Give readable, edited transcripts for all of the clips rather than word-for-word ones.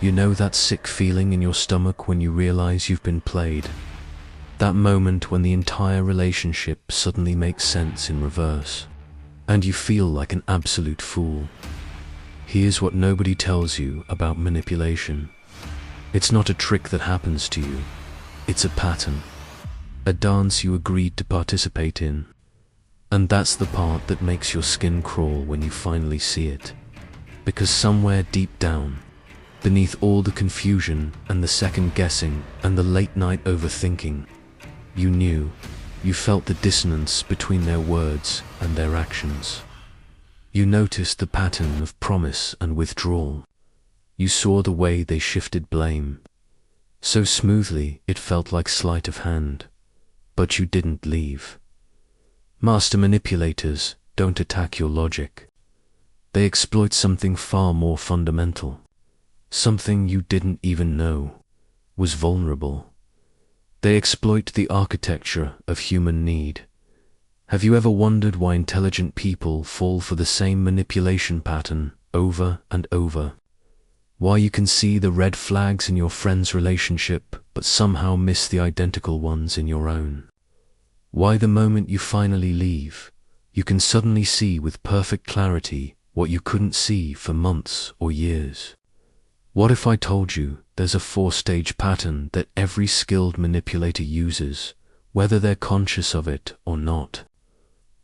You know that sick feeling in your stomach when you realize you've been played? That moment when the entire relationship suddenly makes sense in reverse, and you feel like an absolute fool. Here's what nobody tells you about manipulation. It's not a trick that happens to you. It's a pattern. A dance you agreed to participate in. And that's the part that makes your skin crawl when you finally see it. Because somewhere deep down, beneath all the confusion and the second guessing and the late night overthinking, you knew, you felt the dissonance between their words and their actions. You noticed the pattern of promise and withdrawal. You saw the way they shifted blame. So smoothly it felt like sleight of hand. But you didn't leave. Master manipulators don't attack your logic. They exploit something far more fundamental. Something you didn't even know was vulnerable. They exploit the architecture of human need. Have you ever wondered why intelligent people fall for the same manipulation pattern over and over? Why you can see the red flags in your friend's relationship but somehow miss the identical ones in your own? Why the moment you finally leave, you can suddenly see with perfect clarity what you couldn't see for months or years? What if I told you there's a 4-stage pattern that every skilled manipulator uses, whether they're conscious of it or not?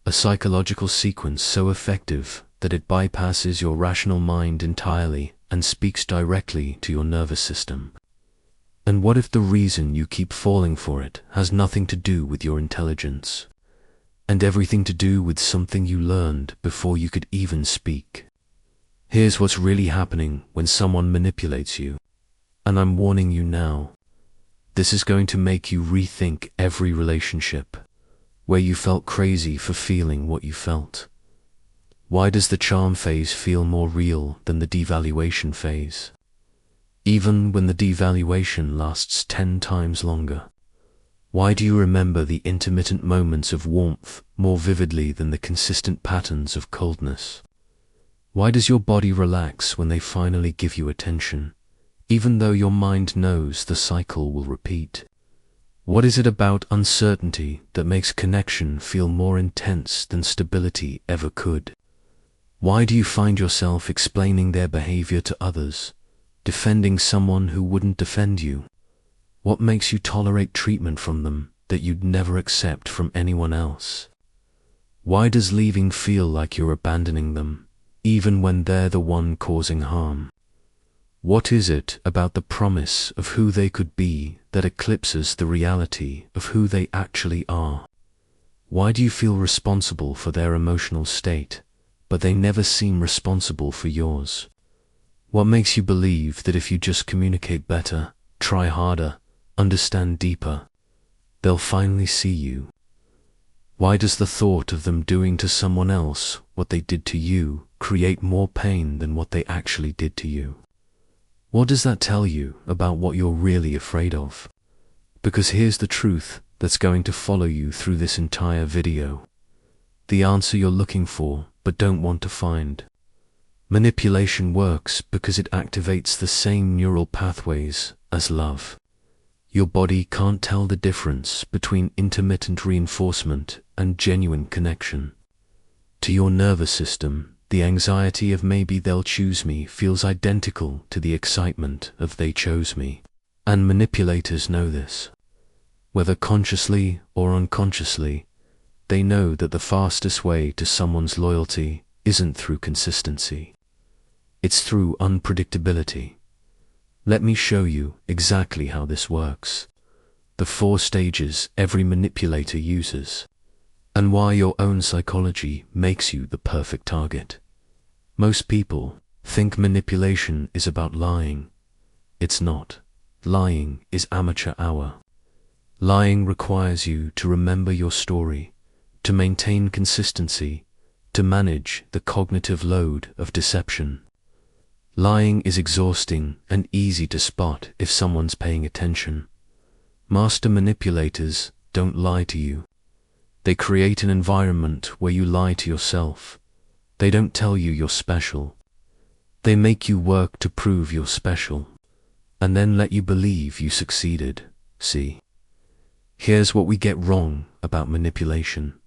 A psychological sequence so effective that it bypasses your rational mind entirely and speaks directly to your nervous system. And what if the reason you keep falling for it has nothing to do with your intelligence, and everything to do with something you learned before you could even speak? Here's what's really happening when someone manipulates you. And I'm warning you now. This is going to make you rethink every relationship where you felt crazy for feeling what you felt. Why does the charm phase feel more real than the devaluation phase? Even when the devaluation lasts 10 times longer. Why do you remember the intermittent moments of warmth more vividly than the consistent patterns of coldness? Why does your body relax when they finally give you attention, even though your mind knows the cycle will repeat? What is it about uncertainty that makes connection feel more intense than stability ever could? Why do you find yourself explaining their behavior to others, defending someone who wouldn't defend you? What makes you tolerate treatment from them that you'd never accept from anyone else? Why does leaving feel like you're abandoning them, even when they're the one causing harm? What is it about the promise of who they could be that eclipses the reality of who they actually are? Why do you feel responsible for their emotional state, but they never seem responsible for yours? What makes you believe that if you just communicate better, try harder, understand deeper, they'll finally see you? Why does the thought of them doing to someone else what they did to you create more pain than what they actually did to you? What does that tell you about what you're really afraid of? Because here's the truth that's going to follow you through this entire video. The answer you're looking for but don't want to find. Manipulation works because it activates the same neural pathways as love. Your body can't tell the difference between intermittent reinforcement and genuine connection. To your nervous system, the anxiety of maybe they'll choose me feels identical to the excitement of they chose me. And manipulators know this. Whether consciously or unconsciously, they know that the fastest way to someone's loyalty isn't through consistency. It's through unpredictability. Let me show you exactly how this works. The 4 stages every manipulator uses, and why your own psychology makes you the perfect target. Most people think manipulation is about lying. It's not. Lying is amateur hour. Lying requires you to remember your story, to maintain consistency, to manage the cognitive load of deception. Lying is exhausting and easy to spot if someone's paying attention. Master manipulators don't lie to you. They create an environment where you lie to yourself. They don't tell you you're special. They make you work to prove you're special. and then let you believe you succeeded. See? Here's what we get wrong about manipulation.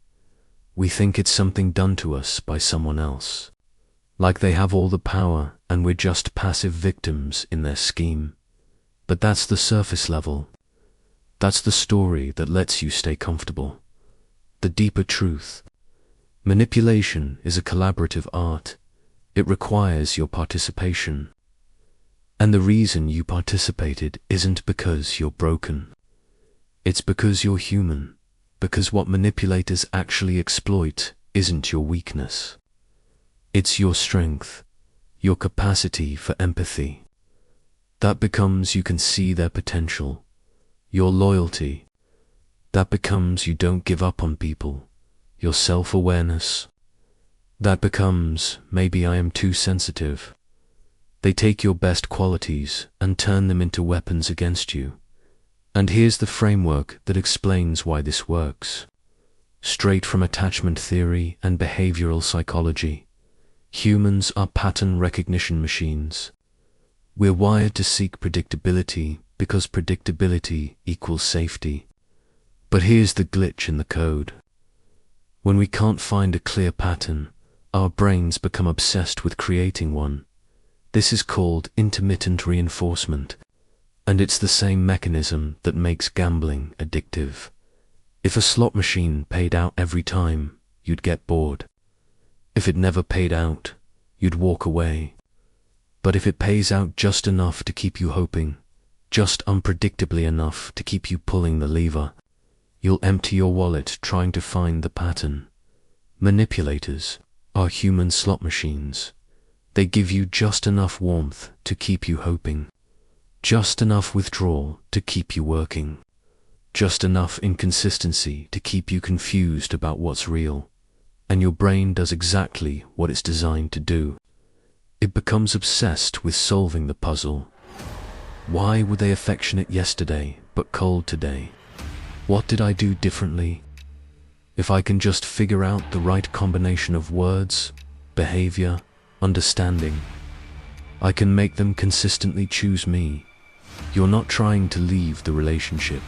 We think it's something done to us by someone else. Like they have all the power and we're just passive victims in their scheme. But that's the surface level. That's the story that lets you stay comfortable. The deeper truth. Manipulation is a collaborative art. It requires your participation. And the reason you participated isn't because you're broken. It's because you're human. Because what manipulators actually exploit isn't your weakness. It's your strength, your capacity for empathy. That becomes you can see their potential. Your loyalty. That becomes you don't give up on people. Your self-awareness. That becomes maybe I am too sensitive. They take your best qualities and turn them into weapons against you. And here's the framework that explains why this works. Straight from attachment theory and behavioral psychology. Humans are pattern recognition machines. We're wired to seek predictability because predictability equals safety. But here's the glitch in the code. When we can't find a clear pattern, our brains become obsessed with creating one. This is called intermittent reinforcement, and it's the same mechanism that makes gambling addictive. If a slot machine paid out every time, you'd get bored. If it never paid out, you'd walk away. But if it pays out just enough to keep you hoping, just unpredictably enough to keep you pulling the lever, you'll empty your wallet trying to find the pattern. Manipulators are human slot machines. They give you just enough warmth to keep you hoping, just enough withdrawal to keep you working, just enough inconsistency to keep you confused about what's real. And your brain does exactly what it's designed to do. It becomes obsessed with solving the puzzle. Why were they affectionate yesterday but cold today? What did I do differently? If I can just figure out the right combination of words, behavior, understanding, I can make them consistently choose me. You're not trying to leave the relationship.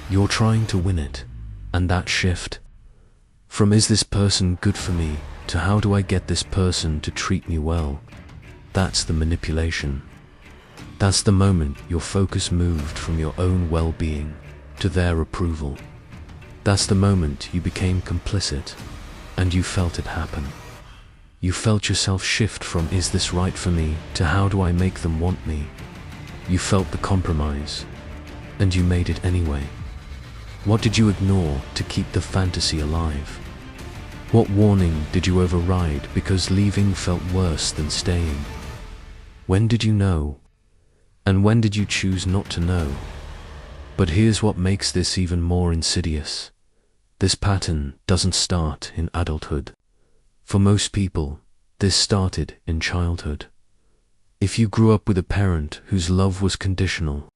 You're trying to win it. And that shift, from is this person good for me to how do I get this person to treat me well, that's the manipulation. That's the moment your focus moved from your own well-being to their approval. That's the moment you became complicit and you felt it happen. You felt yourself shift from is this right for me to how do I make them want me. You felt the compromise and you made it anyway. What did you ignore to keep the fantasy alive? What warning did you override because leaving felt worse than staying? When did you know? And when did you choose not to know? But here's what makes this even more insidious. This pattern doesn't start in adulthood. For most people, this started in childhood. If you grew up with a parent whose love was conditional,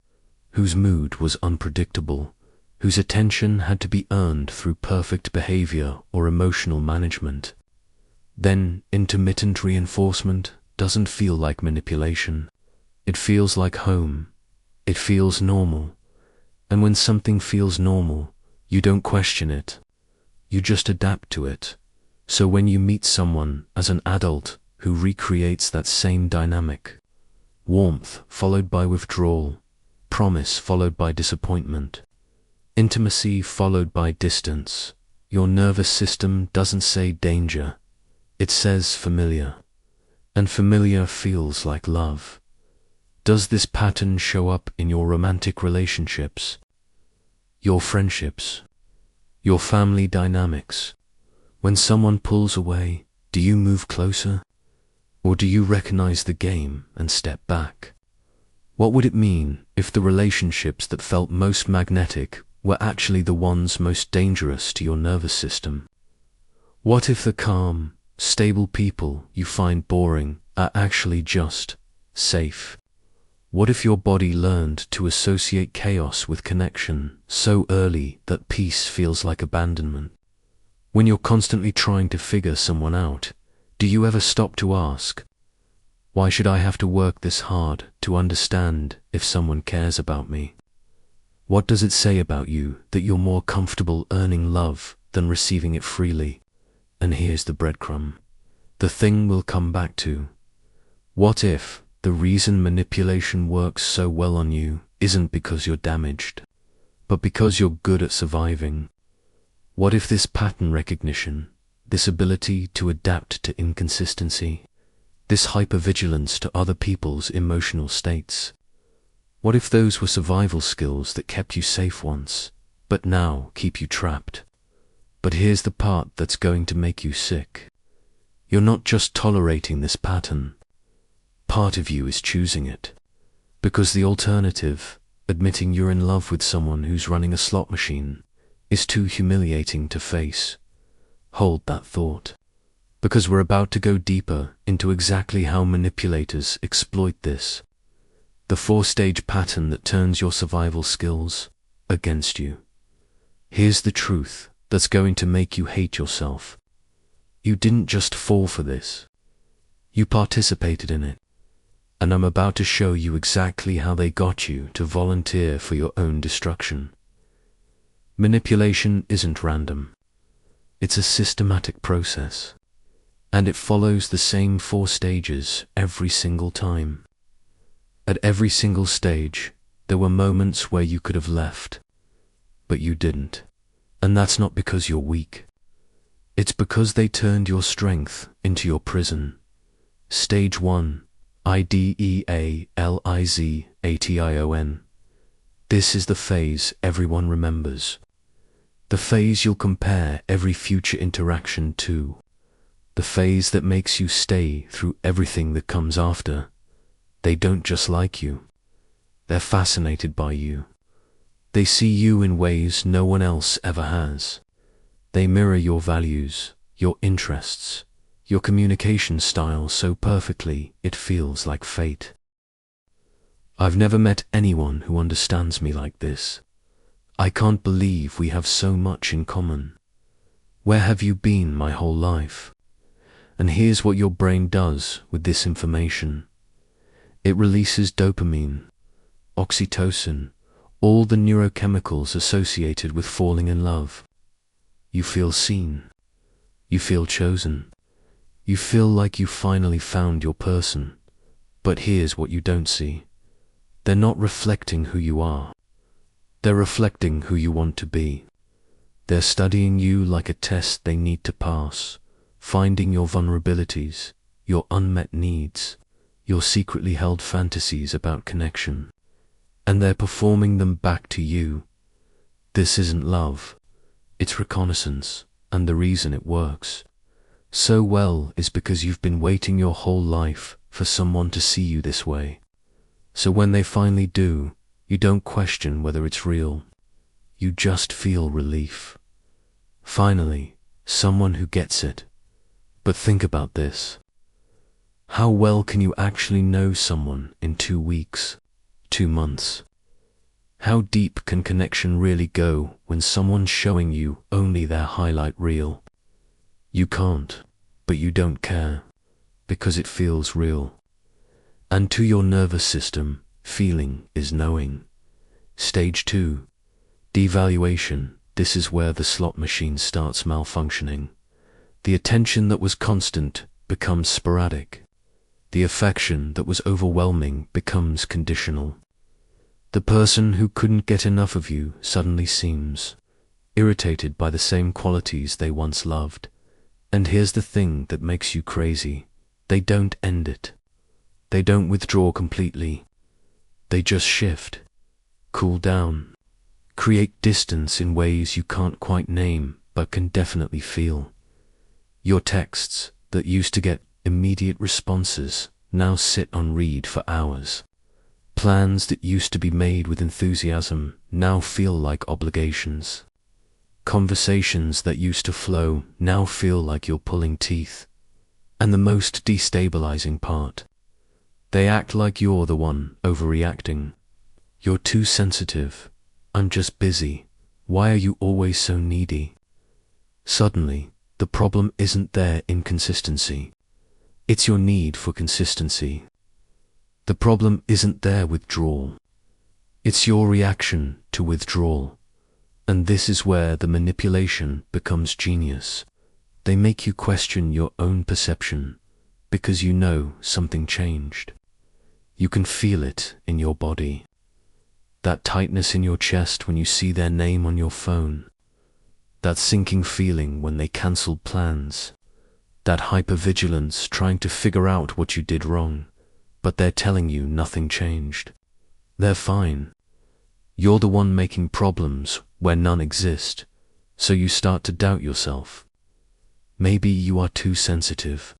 whose mood was unpredictable, whose attention had to be earned through perfect behavior or emotional management, then intermittent reinforcement doesn't feel like manipulation. It feels like home. It feels normal. And when something feels normal, you don't question it. You just adapt to it. So when you meet someone as an adult who recreates that same dynamic, warmth followed by withdrawal, promise followed by disappointment, intimacy followed by distance, your nervous system doesn't say danger, it says familiar. And familiar feels like love. Does this pattern show up in your romantic relationships, your friendships, your family dynamics? When someone pulls away, do you move closer? Or do you recognize the game and step back? What would it mean if the relationships that felt most magnetic were actually the ones most dangerous to your nervous system? What if the calm, stable people you find boring are actually just safe? What if your body learned to associate chaos with connection so early that peace feels like abandonment? When you're constantly trying to figure someone out, do you ever stop to ask, Why should I have to work this hard to understand if someone cares about me? What does it say about you that you're more comfortable earning love than receiving it freely? And here's the breadcrumb. The thing we'll come back to. What if the reason manipulation works so well on you isn't because you're damaged, but because you're good at surviving? What if this pattern recognition, this ability to adapt to inconsistency, this hypervigilance to other people's emotional states, what if those were survival skills that kept you safe once, but now keep you trapped? But here's the part that's going to make you sick. You're not just tolerating this pattern. Part of you is choosing it. Because the alternative, admitting you're in love with someone who's running a slot machine, is too humiliating to face. Hold that thought. Because we're about to go deeper into exactly how manipulators exploit this. The 4-stage pattern that turns your survival skills against you. Here's the truth that's going to make you hate yourself. You didn't just fall for this. You participated in it. And I'm about to show you exactly how they got you to volunteer for your own destruction. Manipulation isn't random. It's a systematic process. And it follows the same 4 stages every single time. At every single stage, there were moments where you could have left, but you didn't. And that's not because you're weak. It's because they turned your strength into your prison. Stage 1, idealization. This is the phase everyone remembers. The phase you'll compare every future interaction to. The phase that makes you stay through everything that comes after. They don't just like you. They're fascinated by you. They see you in ways no one else ever has. They mirror your values, your interests, your communication style so perfectly it feels like fate. I've never met anyone who understands me like this. I can't believe we have so much in common. Where have you been my whole life? And here's what your brain does with this information. It releases dopamine, oxytocin, all the neurochemicals associated with falling in love. You feel seen. You feel chosen. You feel like you finally found your person. But here's what you don't see. They're not reflecting who you are. They're reflecting who you want to be. They're studying you like a test they need to pass, finding your vulnerabilities, your unmet needs, your secretly held fantasies about connection. And they're performing them back to you. This isn't love. It's reconnaissance, and the reason it works so well is because you've been waiting your whole life for someone to see you this way. So when they finally do, you don't question whether it's real. You just feel relief. Finally, someone who gets it. But think about this. How well can you actually know someone in 2 weeks, 2 months? How deep can connection really go when someone's showing you only their highlight reel? You can't, but you don't care, because it feels real. And to your nervous system, feeling is knowing. Stage 2, devaluation. This is where the slot machine starts malfunctioning. The attention that was constant becomes sporadic. The affection that was overwhelming becomes conditional. The person who couldn't get enough of you suddenly seems irritated by the same qualities they once loved. And here's the thing that makes you crazy. They don't end it. They don't withdraw completely. They just shift, cool down, create distance in ways you can't quite name but can definitely feel. Your texts that used to get immediate responses now sit on read for hours. Plans that used to be made with enthusiasm now feel like obligations. Conversations that used to flow now feel like you're pulling teeth. And the most destabilizing part, they act like you're the one overreacting. You're too sensitive. I'm just busy. Why are you always so needy? Suddenly, the problem isn't their inconsistency. It's your need for consistency. The problem isn't their withdrawal. It's your reaction to withdrawal. And this is where the manipulation becomes genius. They make you question your own perception because you know something changed. You can feel it in your body. That tightness in your chest when you see their name on your phone. That sinking feeling when they cancelled plans. That hypervigilance trying to figure out what you did wrong, but they're telling you nothing changed. They're fine. You're the one making problems where none exist, so you start to doubt yourself. Maybe you are too sensitive.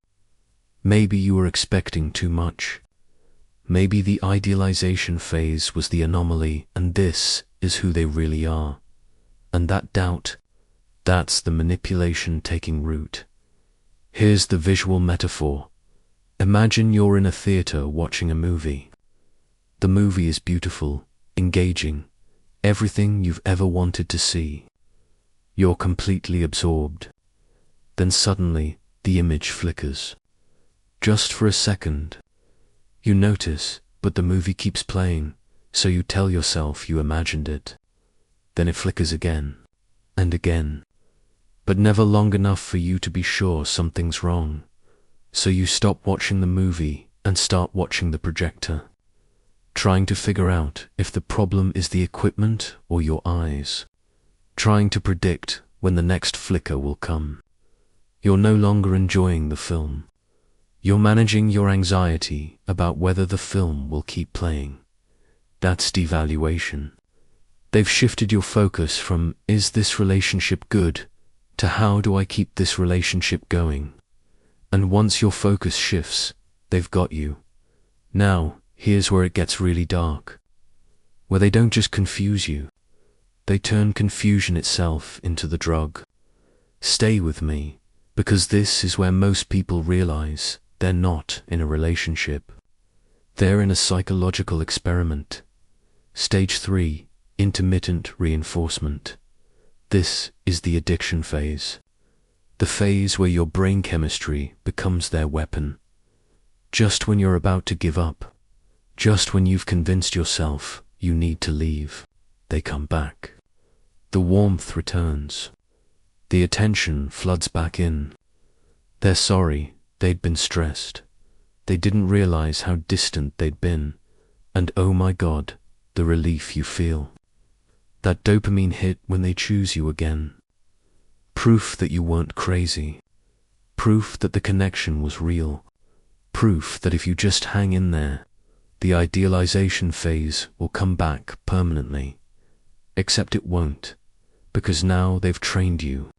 Maybe you were expecting too much. Maybe the idealization phase was the anomaly and this is who they really are. And that doubt, that's the manipulation taking root. Here's the visual metaphor. Imagine you're in a theater watching a movie. The movie is beautiful, engaging, everything you've ever wanted to see. You're completely absorbed. Then suddenly, the image flickers. Just for a second. You notice, but the movie keeps playing, so you tell yourself you imagined it. Then it flickers again, and again. But never long enough for you to be sure something's wrong. So you stop watching the movie and start watching the projector, trying to figure out if the problem is the equipment or your eyes, trying to predict when the next flicker will come. You're no longer enjoying the film. You're managing your anxiety about whether the film will keep playing. That's devaluation. They've shifted your focus from, is this relationship good, to how do I keep this relationship going? And once your focus shifts, they've got you. Now, here's where it gets really dark. Where they don't just confuse you, they turn confusion itself into the drug. Stay with me, because this is where most people realize they're not in a relationship. They're in a psychological experiment. Stage 3, intermittent reinforcement. This is the addiction phase. The phase where your brain chemistry becomes their weapon. Just when you're about to give up, just when you've convinced yourself you need to leave, they come back. The warmth returns. The attention floods back in. They're sorry, they'd been stressed. They didn't realize how distant they'd been. And oh my God, the relief you feel. That dopamine hit when they choose you again. Proof that you weren't crazy. Proof that the connection was real. Proof that if you just hang in there, the idealization phase will come back permanently. Except it won't, because now they've trained you.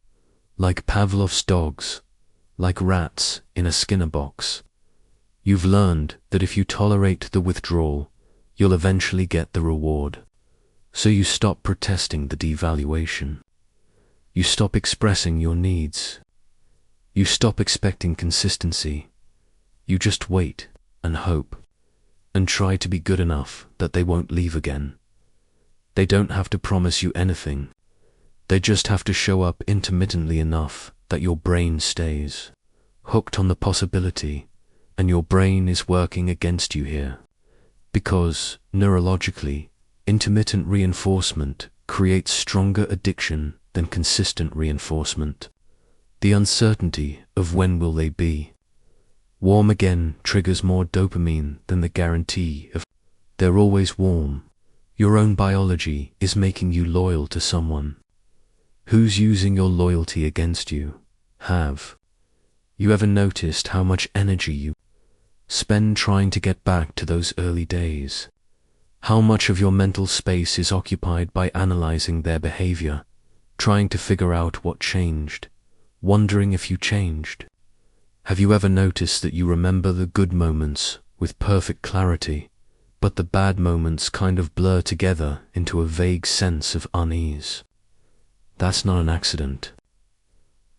Like Pavlov's dogs, like rats in a Skinner box. You've learned that if you tolerate the withdrawal, you'll eventually get the reward. So you stop protesting the devaluation. You stop expressing your needs. You stop expecting consistency. You just wait and hope, and try to be good enough that they won't leave again. They don't have to promise you anything. They just have to show up intermittently enough that your brain stays hooked on the possibility, and your brain is working against you here. Because, neurologically, intermittent reinforcement creates stronger addiction than consistent reinforcement. The uncertainty of when will they be. Warm again triggers more dopamine than the guarantee of they're always warm. Your own biology is making you loyal to someone. Who's using your loyalty against you? Have you ever noticed how much energy you spend trying to get back to those early days? How much of your mental space is occupied by analyzing their behavior, trying to figure out what changed, wondering if you changed? Have you ever noticed that you remember the good moments with perfect clarity, but the bad moments kind of blur together into a vague sense of unease? That's not an accident.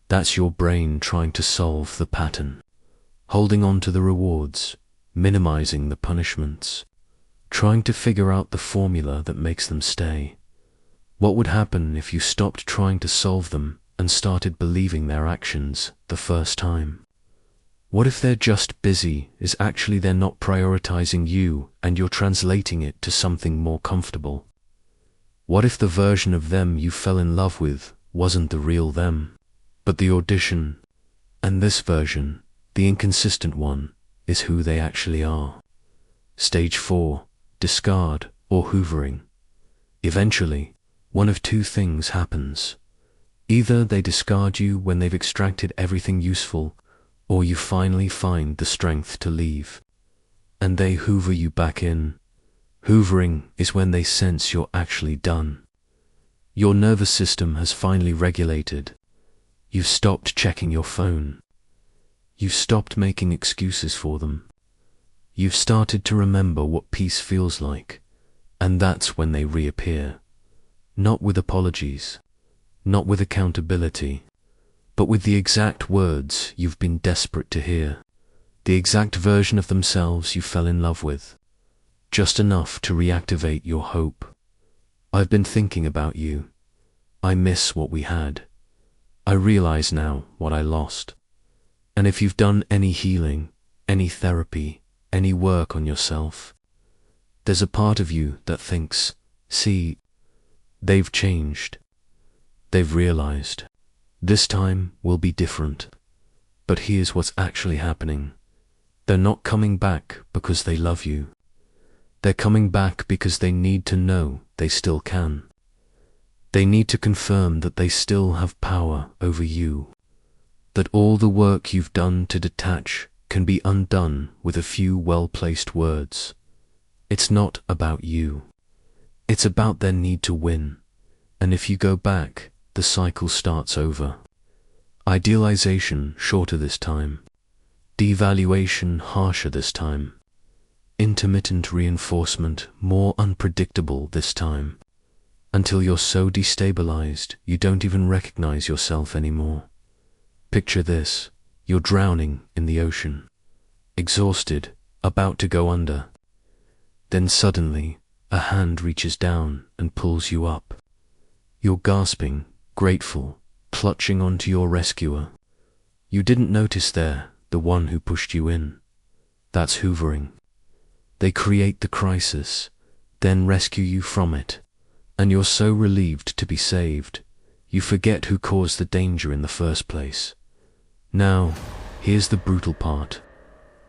That's your brain trying to solve the pattern, holding on to the rewards, minimizing the punishments, trying to figure out the formula that makes them stay. What would happen if you stopped trying to solve them and started believing their actions the first time? What if they're just busy is actually they're not prioritizing you and you're translating it to something more comfortable? What if the version of them you fell in love with wasn't the real them, but the audition, and this version, the inconsistent one, is who they actually are? Stage 4, discard or hoovering. Eventually, one of two things happens. Either they discard you when they've extracted everything useful, or you finally find the strength to leave, and they hoover you back in. Hoovering is when they sense you're actually done. Your nervous system has finally regulated. You've stopped checking your phone. You've stopped making excuses for them. You've started to remember what peace feels like, and that's when they reappear. Not with apologies, not with accountability, but with the exact words you've been desperate to hear, the exact version of themselves you fell in love with, just enough to reactivate your hope. I've been thinking about you. I miss what we had. I realize now what I lost. And if you've done any healing, any therapy, any work on yourself, there's a part of you that thinks, see, they've changed. They've realized. This time will be different. But here's what's actually happening. They're not coming back because they love you. They're coming back because they need to know they still can. They need to confirm that they still have power over you. That all the work you've done to detach can be undone with a few well-placed words. It's not about you. It's about their need to win. And if you go back, the cycle starts over. Idealization shorter this time. Devaluation harsher this time. Intermittent reinforcement more unpredictable this time. Until you're so destabilized you don't even recognize yourself anymore. Picture this. You're drowning in the ocean. Exhausted, about to go under. Then suddenly, a hand reaches down and pulls you up. You're gasping, grateful, clutching onto your rescuer. You didn't notice they're the one who pushed you in. That's hoovering. They create the crisis, then rescue you from it, and you're so relieved to be saved, you forget who caused the danger in the first place. Now, here's the brutal part.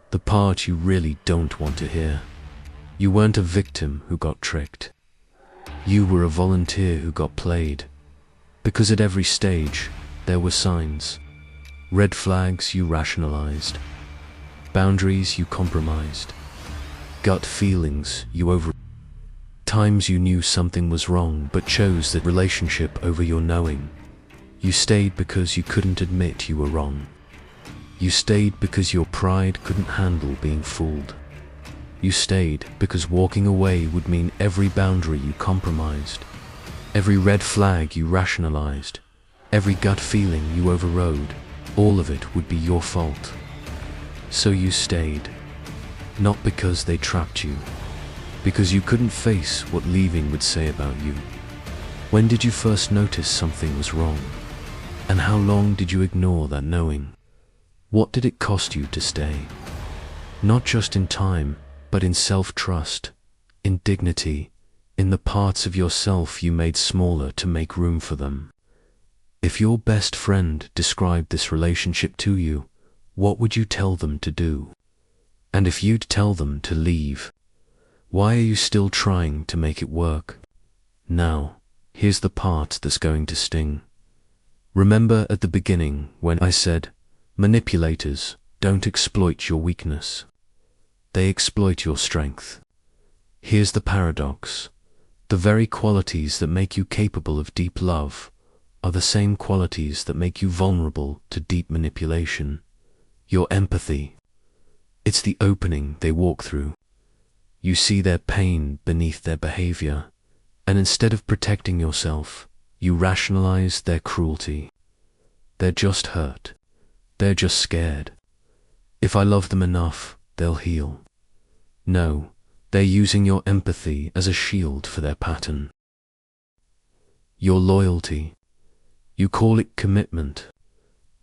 The part you really don't want to hear. You weren't a victim who got tricked. You were a volunteer who got played. Because at every stage, there were signs. Red flags you rationalized. Boundaries you compromised. Gut feelings you over. Times you knew something was wrong but chose that relationship over your knowing. You stayed because you couldn't admit you were wrong. You stayed because your pride couldn't handle being fooled. You stayed because walking away would mean every boundary you compromised. Every red flag you rationalized, every gut feeling you overrode, all of it would be your fault. So you stayed, not because they trapped you, because you couldn't face what leaving would say about you. When did you first notice something was wrong? And how long did you ignore that knowing? What did it cost you to stay? Not just in time, but in self-trust, in dignity, in the parts of yourself you made smaller to make room for them. If your best friend described this relationship to you, what would you tell them to do? And if you'd tell them to leave, why are you still trying to make it work? Now, here's the part that's going to sting. Remember at the beginning when I said, manipulators don't exploit your weakness. They exploit your strength. Here's the paradox. The very qualities that make you capable of deep love are the same qualities that make you vulnerable to deep manipulation. Your empathy. It's the opening they walk through. You see their pain beneath their behavior, and instead of protecting yourself, you rationalize their cruelty. They're just hurt. They're just scared. If I love them enough, they'll heal. No. They're using your empathy as a shield for their pattern. Your loyalty. You call it commitment.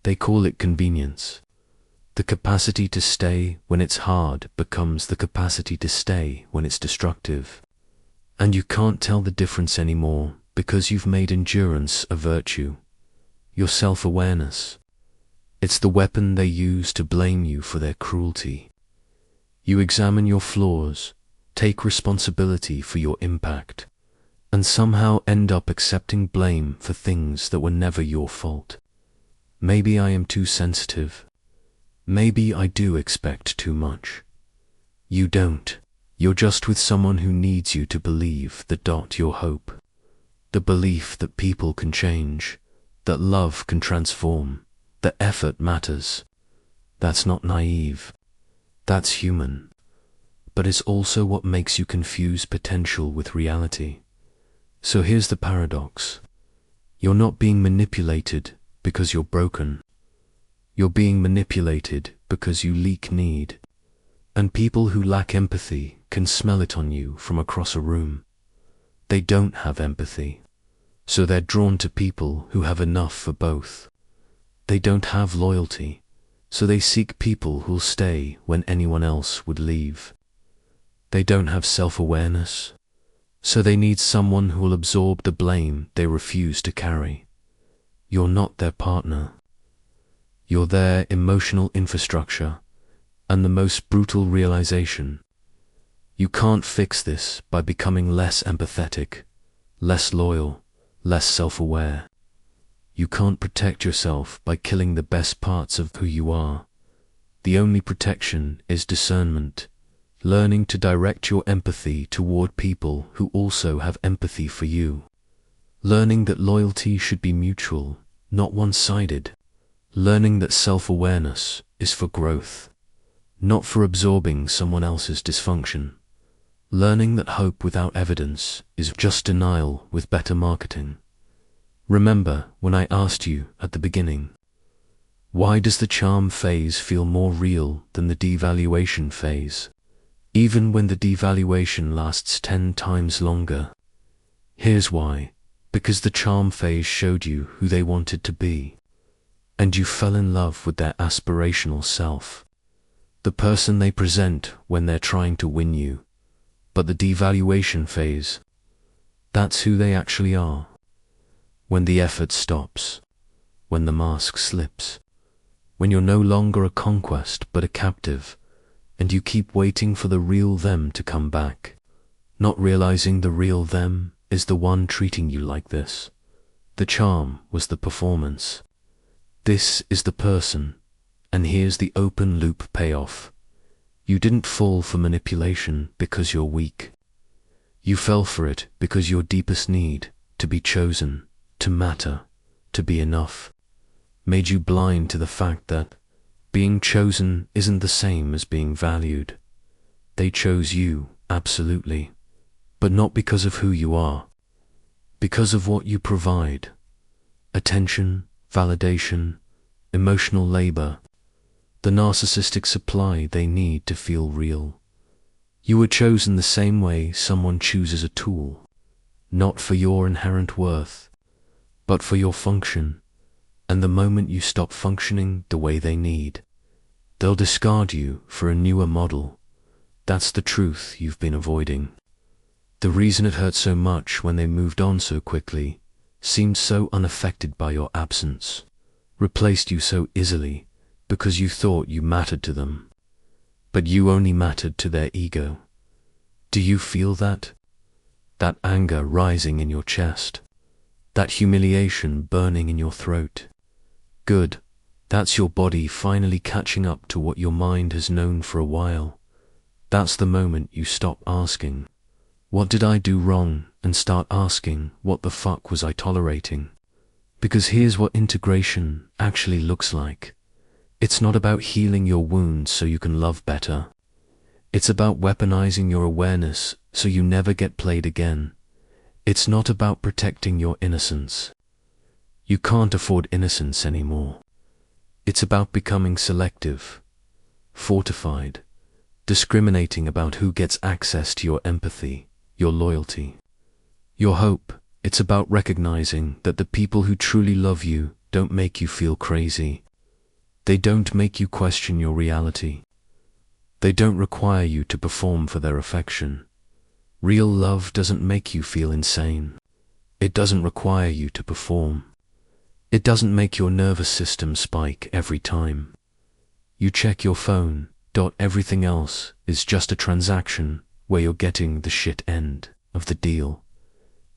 They call it convenience. The capacity to stay when it's hard becomes the capacity to stay when it's destructive. And you can't tell the difference anymore because you've made endurance a virtue. Your self-awareness. It's the weapon they use to blame you for their cruelty. You examine your flaws, take responsibility for your impact, and somehow end up accepting blame for things that were never your fault. Maybe I am too sensitive. Maybe I do expect too much. You don't. You're just with someone who needs you to believe your hope. The belief that people can change, that love can transform, that effort matters. That's not naive. That's human. But it's also what makes you confuse potential with reality. So here's the paradox. You're not being manipulated because you're broken. You're being manipulated because you leak need. And people who lack empathy can smell it on you from across a room. They don't have empathy, so they're drawn to people who have enough for both. They don't have loyalty, so they seek people who'll stay when anyone else would leave. They don't have self-awareness, so they need someone who will absorb the blame they refuse to carry. You're not their partner. You're their emotional infrastructure, and the most brutal realization. You can't fix this by becoming less empathetic, less loyal, less self-aware. You can't protect yourself by killing the best parts of who you are. The only protection is discernment, learning to direct your empathy toward people who also have empathy for you. Learning that loyalty should be mutual, not one-sided. Learning that self-awareness is for growth, not for absorbing someone else's dysfunction. Learning that hope without evidence is just denial with better marketing. Remember when I asked you at the beginning, why does the charm phase feel more real than the devaluation phase, even when the devaluation lasts 10 times longer? Here's why. Because the charm phase showed you who they wanted to be, and you fell in love with their aspirational self, the person they present when they're trying to win you. But the devaluation phase, that's who they actually are. When the effort stops, when the mask slips, when you're no longer a conquest but a captive, and you keep waiting for the real them to come back, not realizing the real them is the one treating you like this. The charm was the performance. This is the person, and here's the open loop payoff. You didn't fall for manipulation because you're weak. You fell for it because your deepest need, to be chosen, to matter, to be enough, made you blind to the fact that being chosen isn't the same as being valued. They chose you, absolutely, but not because of who you are, because of what you provide. Attention, validation, emotional labor, the narcissistic supply they need to feel real. You were chosen the same way someone chooses a tool, not for your inherent worth, but for your function, and the moment you stop functioning the way they need, they'll discard you for a newer model. That's the truth you've been avoiding. The reason it hurt so much when they moved on so quickly, seemed so unaffected by your absence, replaced you so easily because you thought you mattered to them, but you only mattered to their ego. Do you feel that? That anger rising in your chest, that humiliation burning in your throat? Good. That's your body finally catching up to what your mind has known for a while. That's the moment you stop asking, what did I do wrong, and start asking, what the fuck was I tolerating? Because here's what integration actually looks like. It's not about healing your wounds so you can love better. It's about weaponizing your awareness so you never get played again. It's not about protecting your innocence. You can't afford innocence anymore. It's about becoming selective, fortified, discriminating about who gets access to your empathy, your loyalty, your hope. It's about recognizing that the people who truly love you don't make you feel crazy. They don't make you question your reality. They don't require you to perform for their affection. Real love doesn't make you feel insane. It doesn't require you to perform. It doesn't make your nervous system spike every time you check your phone. Everything else is just a transaction where you're getting the shit end of the deal.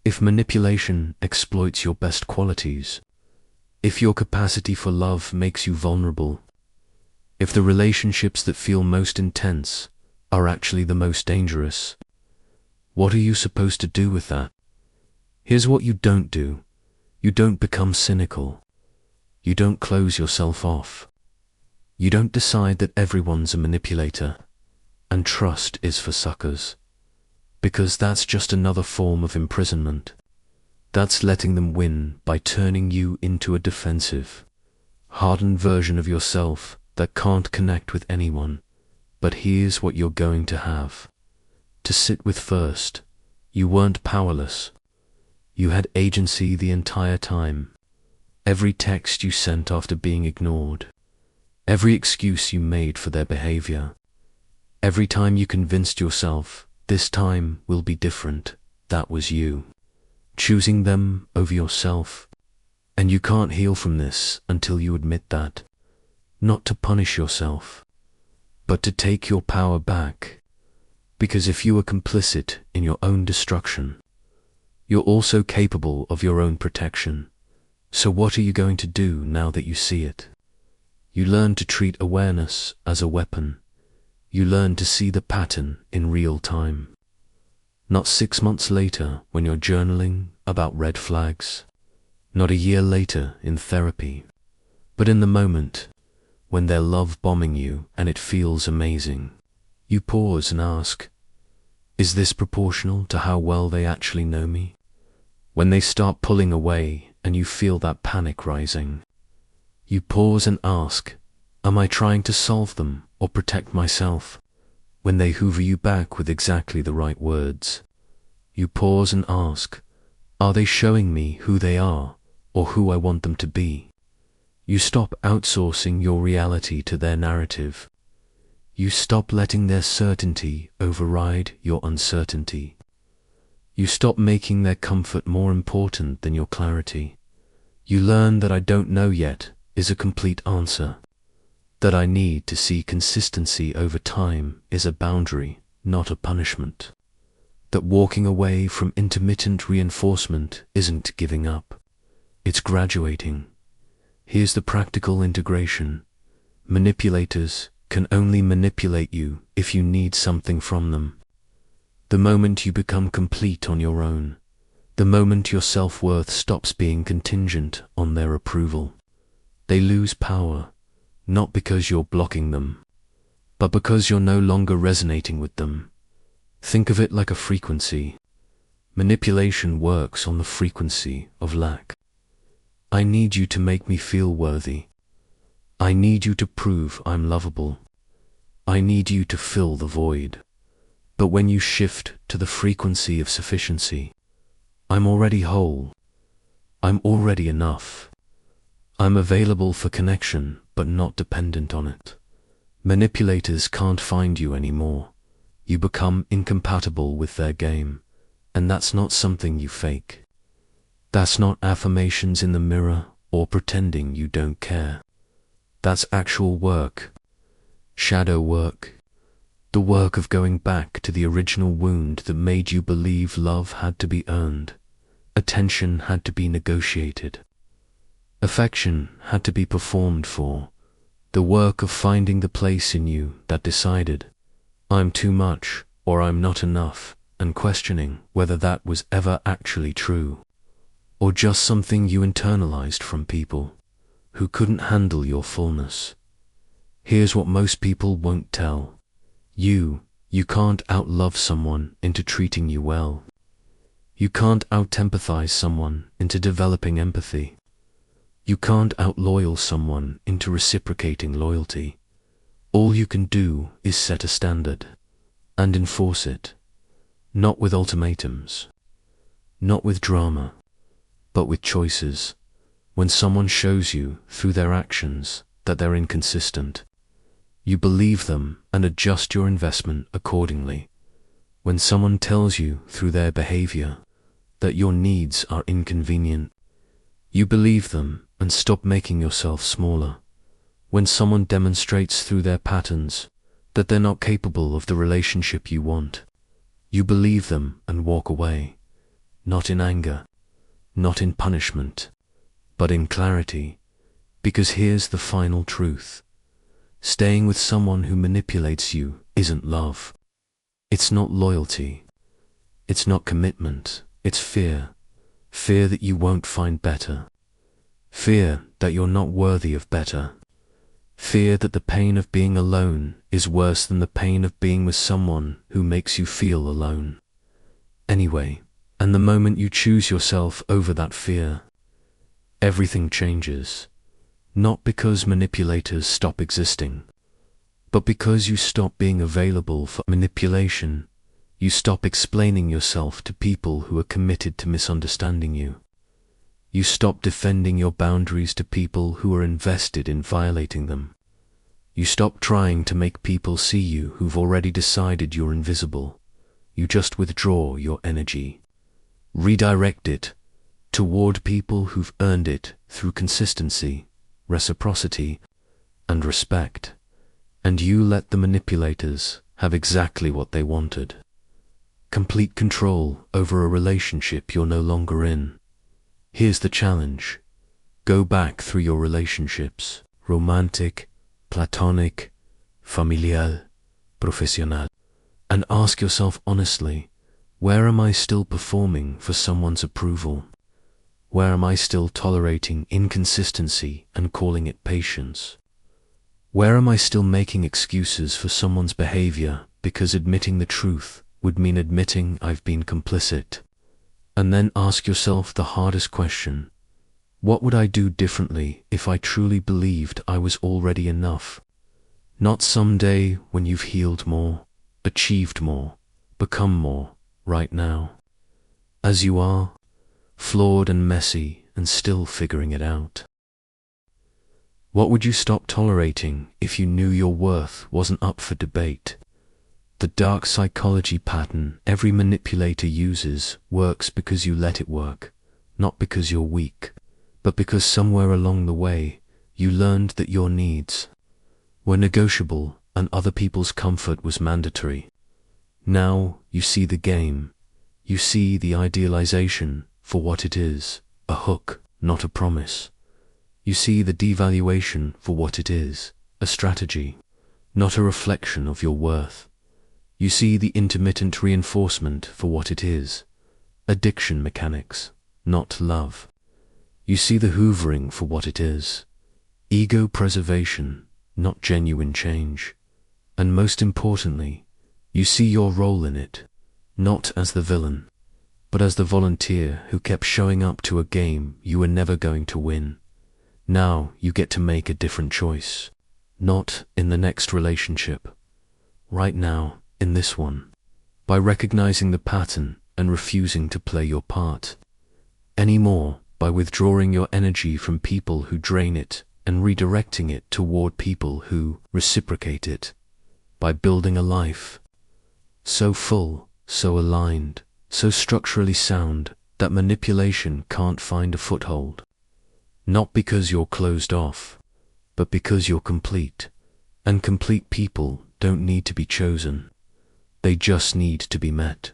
If manipulation exploits your best qualities, if your capacity for love makes you vulnerable, if the relationships that feel most intense are actually the most dangerous, what are you supposed to do with that? Here's what you don't do. You don't become cynical. You don't close yourself off. You don't decide that everyone's a manipulator and trust is for suckers, because that's just another form of imprisonment. That's letting them win by turning you into a defensive, hardened version of yourself that can't connect with anyone. But here's what you're going to have to sit with first. You weren't powerless. You had agency the entire time. Every text you sent after being ignored, every excuse you made for their behavior, every time you convinced yourself, this time will be different, that was you, choosing them over yourself. And you can't heal from this until you admit that, not to punish yourself, but to take your power back. Because if you are complicit in your own destruction, you're also capable of your own protection. So what are you going to do now that you see it? You learn to treat awareness as a weapon. You learn to see the pattern in real time. Not 6 months later when you're journaling about red flags. Not a year later in therapy. But in the moment, when they're love bombing you and it feels amazing, you pause and ask, is this proportional to how well they actually know me? When they start pulling away and you feel that panic rising, you pause and ask, am I trying to solve them or protect myself? When they hoover you back with exactly the right words, you pause and ask, are they showing me who they are or who I want them to be? You stop outsourcing your reality to their narrative. You stop letting their certainty override your uncertainty. You stop making their comfort more important than your clarity. You learn that I don't know yet is a complete answer. That I need to see consistency over time is a boundary, not a punishment. That walking away from intermittent reinforcement isn't giving up. It's graduating. Here's the practical integration. Manipulators can only manipulate you if you need something from them. The moment you become complete on your own, the moment your self-worth stops being contingent on their approval, they lose power, not because you're blocking them, but because you're no longer resonating with them. Think of it like a frequency. Manipulation works on the frequency of lack. I need you to make me feel worthy. I need you to prove I'm lovable. I need you to fill the void. But when you shift to the frequency of sufficiency, I'm already whole. I'm already enough. I'm available for connection, but not dependent on it. Manipulators can't find you anymore. You become incompatible with their game, and that's not something you fake. That's not affirmations in the mirror or pretending you don't care. That's actual work. Shadow work. The work of going back to the original wound that made you believe love had to be earned, attention had to be negotiated, affection had to be performed for. The work of finding the place in you that decided, I'm too much or I'm not enough, and questioning whether that was ever actually true, or just something you internalized from people who couldn't handle your fullness. Here's what most people won't tell. You can't outlove someone into treating you well. You can't out-empathize someone into developing empathy. You can't out-loyal someone into reciprocating loyalty. All you can do is set a standard and enforce it, not with ultimatums, not with drama, but with choices. When someone shows you through their actions that they're inconsistent. You believe them and adjust your investment accordingly. When someone tells you through their behavior that your needs are inconvenient, you believe them and stop making yourself smaller. When someone demonstrates through their patterns that they're not capable of the relationship you want, you believe them and walk away, not in anger, not in punishment, but in clarity. Because here's the final truth. Staying with someone who manipulates you isn't love. It's not loyalty. It's not commitment. It's fear. Fear that you won't find better. Fear that you're not worthy of better. Fear that the pain of being alone is worse than the pain of being with someone who makes you feel alone. Anyway, and the moment you choose yourself over that fear, everything changes. Not because manipulators stop existing, but because you stop being available for manipulation. You stop explaining yourself to people who are committed to misunderstanding you. You stop defending your boundaries to people who are invested in violating them. You stop trying to make people see you who've already decided you're invisible. You just withdraw your energy. Redirect it toward people who've earned it through consistency, reciprocity, and respect. And you let the manipulators have exactly what they wanted. Complete control over a relationship you're no longer in. Here's the challenge. Go back through your relationships, romantic, platonic, familial, professional, and ask yourself honestly, where am I still performing for someone's approval? Where am I still tolerating inconsistency and calling it patience? Where am I still making excuses for someone's behavior because admitting the truth would mean admitting I've been complicit? And then ask yourself the hardest question. What would I do differently if I truly believed I was already enough? Not someday when you've healed more, achieved more, become more, right now. As you are, flawed and messy and still figuring it out. What would you stop tolerating if you knew your worth wasn't up for debate? The dark psychology pattern every manipulator uses works because you let it work, not because you're weak, but because somewhere along the way you learned that your needs were negotiable and other people's comfort was mandatory. Now you see the game, you see the idealization for what it is, a hook, not a promise. You see the devaluation for what it is, a strategy, not a reflection of your worth. You see the intermittent reinforcement for what it is, addiction mechanics, not love. You see the hoovering for what it is, ego preservation, not genuine change. And most importantly, you see your role in it, not as the villain, but as the volunteer who kept showing up to a game you were never going to win. Now you get to make a different choice, not in the next relationship, right now, in this one, by recognizing the pattern and refusing to play your part. Anymore, by withdrawing your energy from people who drain it and redirecting it toward people who reciprocate it. By building a life so full, so aligned, so structurally sound that manipulation can't find a foothold. Not because you're closed off, but because you're complete. And complete people don't need to be chosen. They just need to be met.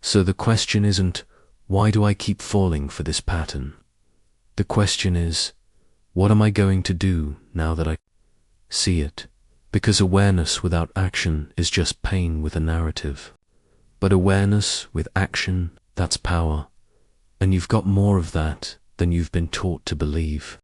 So the question isn't, why do I keep falling for this pattern? The question is, what am I going to do now that I see it? Because awareness without action is just pain with a narrative. But awareness with action, that's power. And you've got more of that than you've been taught to believe.